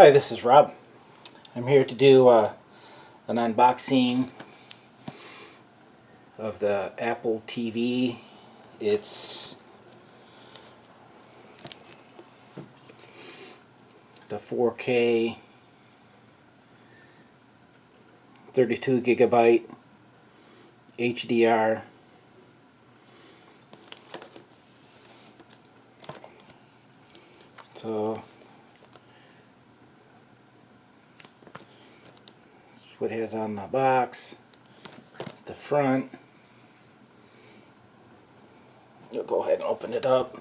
Hi, this is Rob. I'm here to do an unboxing of the Apple TV. It's the 4K 32 gigabyte HDR. So this is what it has on the box. The front. You'll go ahead and open it up.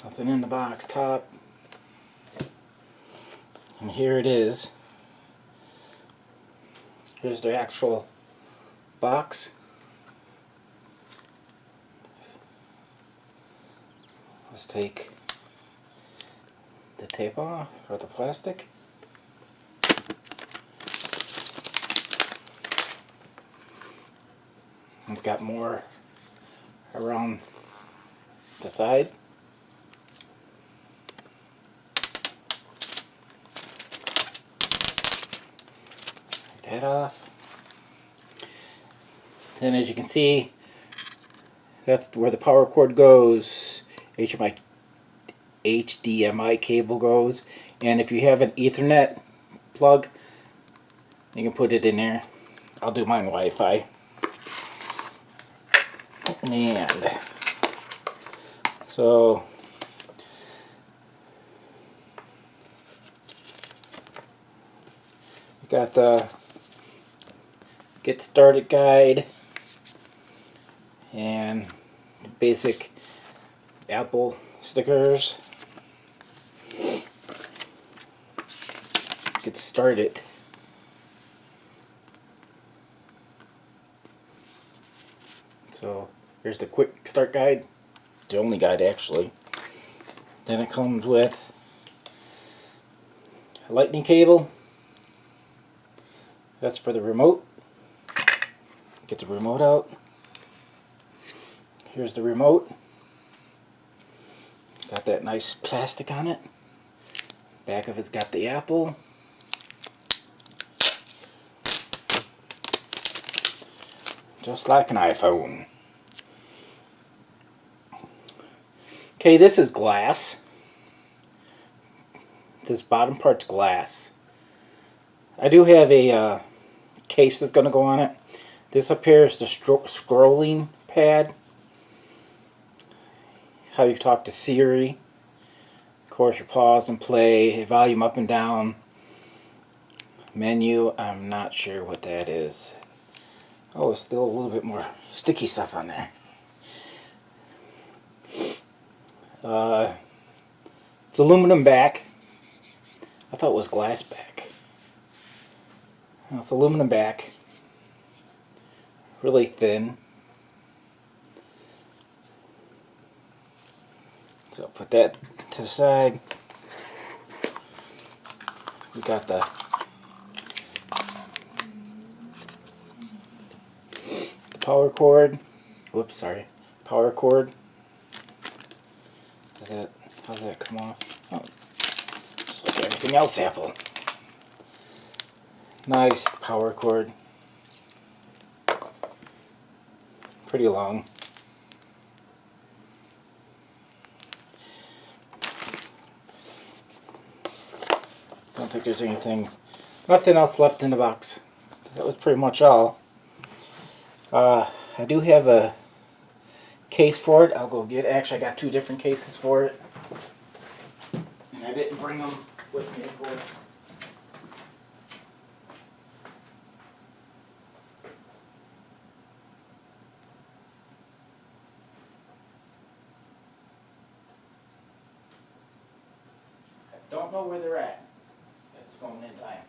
Nothing in the box top. And here it is. Here's the actual box. Let's take the tape off, or the plastic. It's got more around the side. Take that off. Then, as you can see, that's where the power cord goes. HDMI cable goes, and if you have an Ethernet plug, you can put it in there. I'll do mine Wi-Fi. And so you got the get started guide and basic Apple stickers. Get started. So here's the quick start guide, the only guide actually. Then it comes with a lightning cable. That's for the remote. Get the remote out. Here's the remote. Got that nice plastic on it. Back of it's got the Apple. Just like an iPhone. Okay, this is glass. This bottom part's glass. I do have a case that's going to go on it. This up here is the scrolling pad. How you talk to Siri. Of course, your pause and play, volume up and down. Menu, I'm not sure what that is. Oh, it's still a little bit more sticky stuff on there. It's aluminum back. I thought it was glass back. No, it's aluminum back. Really thin. So put that to the side. We got the power cord. Whoops, sorry. Power cord. How's that come off? Oh, just like everything else Apple. Nice power cord. Pretty long. Don't think there's nothing else left in the box. That was pretty much all. I do have a case for it. I'll go get it. Actually, I got two different cases for it. And I didn't bring them with me, of course. I don't know where they're at. That's going in time.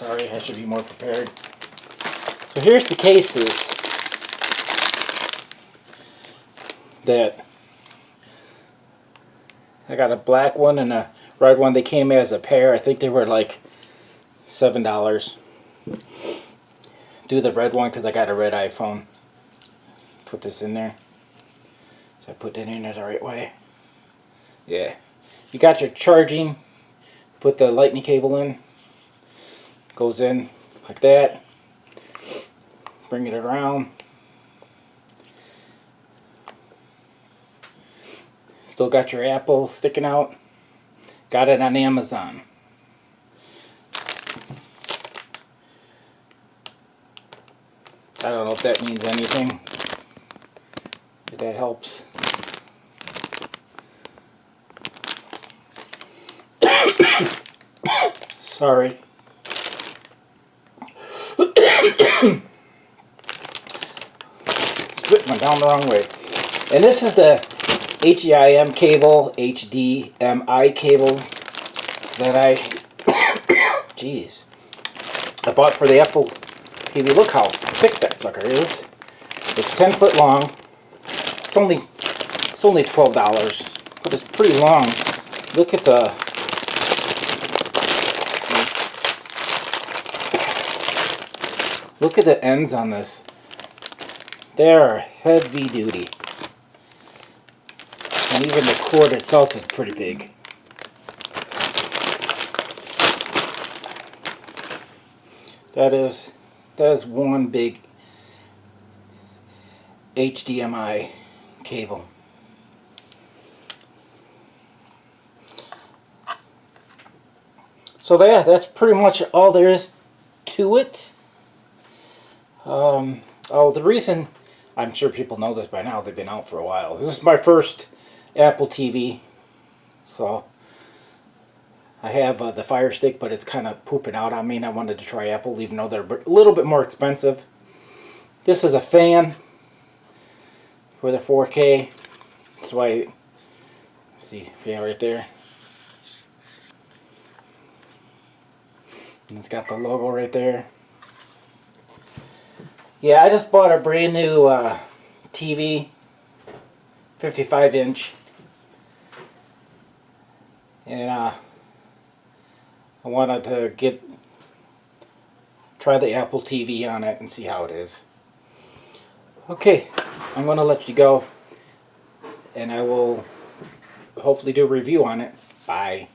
Sorry, I should be more prepared. So here's the cases that I got, a black one and a red one. They came as a pair. I think they were like $7. Do the red one because I got a red iPhone. Put this in there. So I put that in there the right way. Yeah. You got your charging. Put the lightning cable in. Goes in like that. Bring it around. Still got your Apple sticking out. Got it on Amazon. I don't know if that means anything. If that helps. Sorry. Spit went down the wrong way. And this is the HDMI cable, HDMI cable that I, jeez, I bought for the Apple TV. Look how thick that sucker is. It's 10 foot long. It's only $12, but it's pretty long. Look at the ends on this. They're heavy duty. And even the cord itself is pretty big. That is one big HDMI cable. So that's pretty much all there is to it. The reason, I'm sure people know this by now, they've been out for a while. This is my first Apple TV, so I have the Fire Stick, but it's kind of pooping out on me, and I wanted to try Apple, even though they're a little bit more expensive. This is a fan for the 4K. That's why, see, fan right there. And it's got the logo right there. Yeah, I just bought a brand new TV, 55-inch. And I wanted to try the Apple TV on it and see how it is. Okay, I'm going to let you go, and I will hopefully do a review on it. Bye.